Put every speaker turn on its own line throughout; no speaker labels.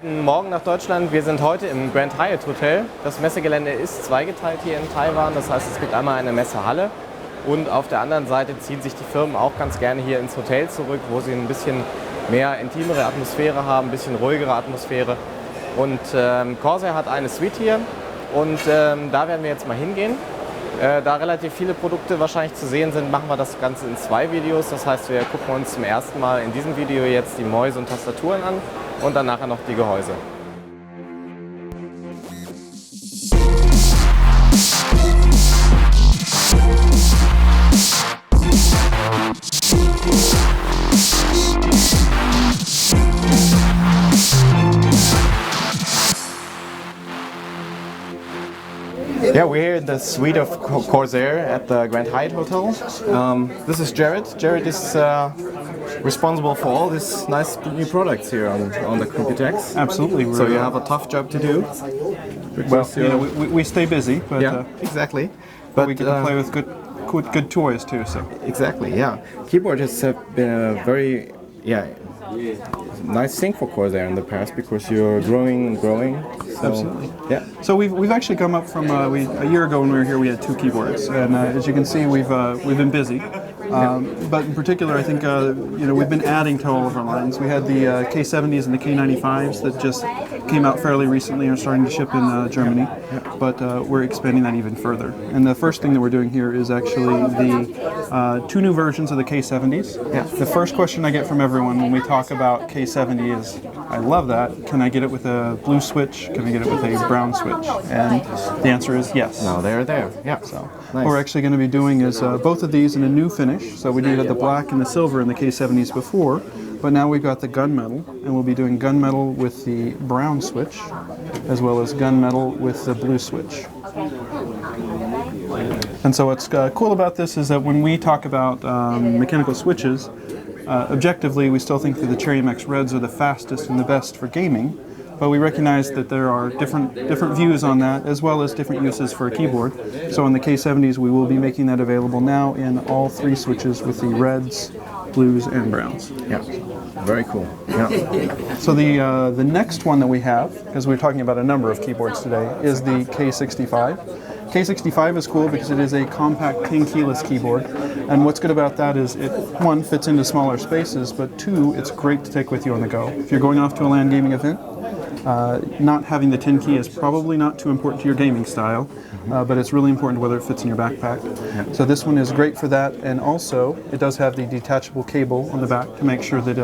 Guten Morgen nach Deutschland. Wir sind heute im Grand Hyatt Hotel. Das Messegelände ist zweigeteilt hier in Taiwan. Das heißt, es gibt einmal eine Messehalle und auf der anderen Seite ziehen sich die Firmen auch ganz gerne hier ins Hotel zurück, wo sie ein bisschen mehr intimere Atmosphäre haben, ein bisschen ruhigere Atmosphäre. Und Corsair hat eine Suite hier und da werden wir jetzt mal hingehen. Da relativ viele Produkte wahrscheinlich zu sehen sind, machen wir das Ganze in 2 Videos. Das heißt, wir gucken uns zum ersten Mal in diesem Video jetzt die Mäuse und Tastaturen an und dann nachher noch die Gehäuse. Yeah, we're here in the suite of Corsair at the Grand Hyatt Hotel. This is Jared. Jared is responsible for all these nice new products here on the Computex.
Absolutely.
So you have a tough job to do.
Well, you know, we stay busy, but
yeah, exactly.
But we can play with good toys too. So
exactly, yeah. Keyboard has been a very nice thing for Corsair in the past because you're growing and growing. So,
absolutely.
Yeah.
So we've actually come up from a year ago when we were here. We had 2 keyboards, and as you can see, we've been busy. But in particular, I think we've been adding to all of our lines. We had the K70s and the K95s that just came out fairly recently and are starting to ship in Germany. But we're expanding that even further. And the first thing that we're doing here is actually the 2 new versions of the K70s.
Yeah.
The first question I get from everyone when we talk about K70 is, I love that. Can I get it with a blue switch? Can I get it with a brown switch? And the answer is yes.
Now they're there. Yeah.
So
nice.
what we're actually going to be doing is both of these in a new finish. So we did the black and the silver in the K70s before, but now we've got the gunmetal, and we'll be doing gunmetal with the brown switch, as well as gunmetal with the blue switch. And so what's cool about this is that when we talk about mechanical switches, objectively we still think that the Cherry-MX Reds are the fastest and the best for gaming, but we recognize that there are different views on that, as well as different uses for a keyboard. So in the K70s, we will be making that available now in all 3 switches with the reds, blues, and browns.
Yeah, very cool. Yeah.
So the next one that we have, because we're talking about a number of keyboards today, is the K65. K65 is cool because it is a compact 10 keyless keyboard, and what's good about that is it, 1, fits into smaller spaces, but 2, it's great to take with you on the go. If you're going off to a LAN gaming event, not having the 10 key is probably not too important to your gaming style, but it's really important whether it fits in your backpack.
Yeah.
So this one is great for that, and also it does have the detachable cable on the back to make sure that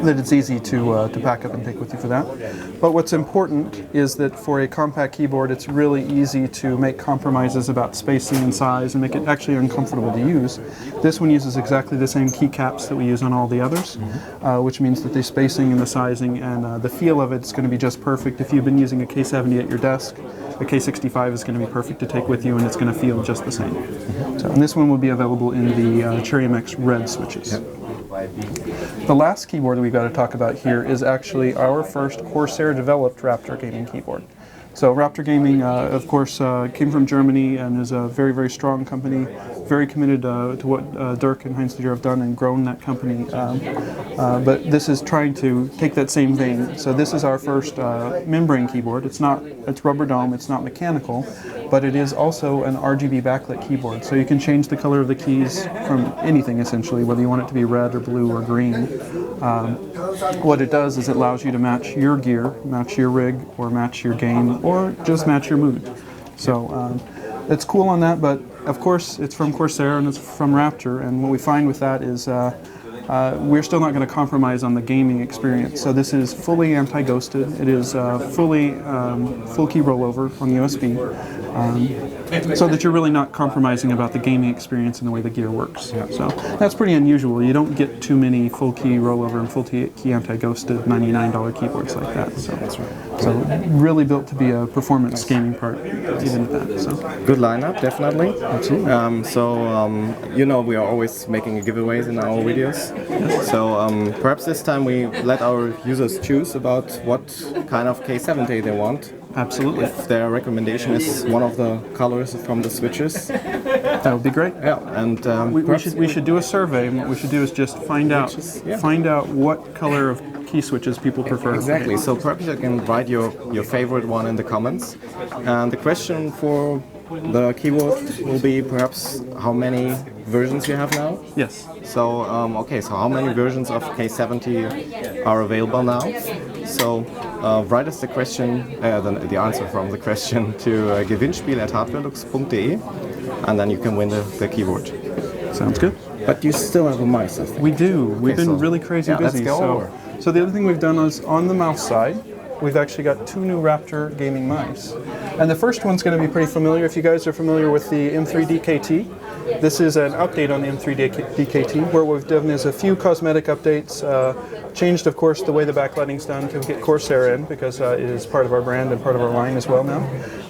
that it's easy to pack up and take with you for that. But what's important is that for a compact keyboard, it's really easy to make compromises about spacing and size and make it actually uncomfortable to use. This one uses exactly the same keycaps that we use on all the others, which means that the spacing and the sizing and the feel of it's going to be just perfect. If you've been using a K70 at your desk, the K65 is going to be perfect to take with you, and it's going to feel just the same. So, and this one will be available in the Cherry-MX Red switches.
Yep.
The last keyboard that we've got to talk about here is actually our first Corsair-developed Raptor gaming keyboard. So Raptor Gaming, of course, came from Germany and is a very, very strong company, very committed to what Dirk and Heinz have done and grown that company. But this is trying to take that same vein. So this is our first membrane keyboard. It's rubber dome, it's not mechanical, but it is also an RGB backlit keyboard. So you can change the color of the keys from anything essentially, whether you want it to be red or blue or green. What it does is it allows you to match your gear, match your rig, or match your game, or just match your mood. So it's cool on that, but of course it's from Corsair and it's from Raptor, and what we find with that is we're still not going to compromise on the gaming experience. So this is fully anti-ghosted. It is fully full key rollover on USB, so that you're really not compromising about the gaming experience and the way the gear works.
Yeah.
So that's pretty unusual. You don't get too many full key rollover and full key anti-ghosted $99 keyboards like that. So
that's right.
So really built to be a performance gaming part, even at that. So
good lineup, definitely.
Absolutely.
You know, we are always making giveaways in our videos.
Yes.
So perhaps this time we let our users choose about what kind of K70 they want.
Absolutely.
If their recommendation is one of the colors from the switches.
That would be great.
Yeah, and
we should do a survey, and what we should do is just find out what color of key switches people prefer.
Exactly. So perhaps you can write your favorite one in the comments. And the question for the keyboard will be perhaps how many versions you have now?
Yes.
So, okay, so how many versions of K70 are available now? So, write us the question, the answer from the question to gewinnspiel@hardwareluxx.de, and then you can win the keyboard.
Sounds good.
But you still have a mouse, I think.
We do. We've been really crazy
yeah,
busy.
Let's go over.
So the other thing we've done is on the mouse side, we've actually got 2 new Raptor gaming mice. And the first one's going to be pretty familiar. If you guys are familiar with the M3 DKT, this is an update on the M3 DKT. Where what we've done is a few cosmetic updates, changed, of course, the way the backlighting's done to get Corsair in, because it is part of our brand and part of our line as well now.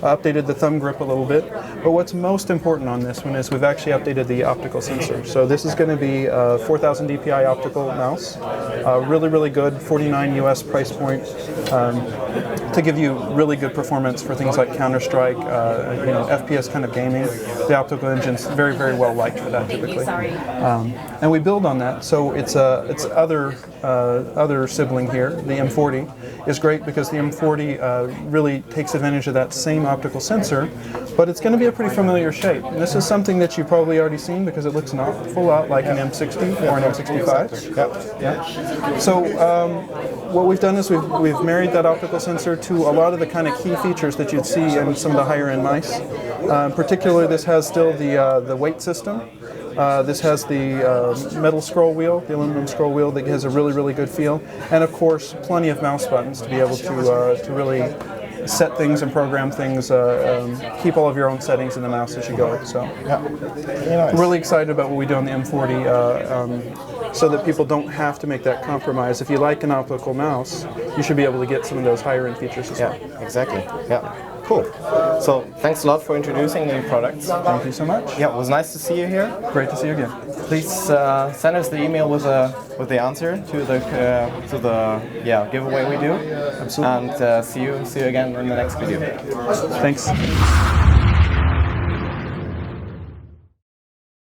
Updated the thumb grip a little bit. But what's most important on this one is we've actually updated the optical sensor. So this is going to be a 4000 dpi optical mouse. Really, really good, 49 US price point. To give you really good performance for things like Counter-Strike, FPS kind of gaming. The optical engine's very, very well liked for that typically. And we build on that. So its other sibling here, the M40, is great because the M40 really takes advantage of that same optical sensor, but it's going to be a pretty familiar shape. And this is something that you've probably already seen because it looks an awful lot like an M60 or an M65. Yeah. So what we've done is we've married that optical sensor to a lot of the kind of key features that you'd see in some of the higher end mice. Particularly, this has still the weight system. This has the metal scroll wheel, the aluminum scroll wheel that has a really, really good feel. And of course, plenty of mouse buttons to be able to really set things and program things, keep all of your own settings in the mouse as you go. So,
yeah, nice.
I'm really excited about what we do on the M40 so that people don't have to make that compromise. If you like an optical mouse, you should be able to get some of those higher end features as well.
Yeah, exactly. Yeah. Cool. So thanks a lot for introducing the products.
Thank you so much.
Yeah, it was nice to see you here.
Great to see you again.
Please send us the email with the answer to the giveaway we do.
Absolutely.
And see you again in the next video.
Thanks.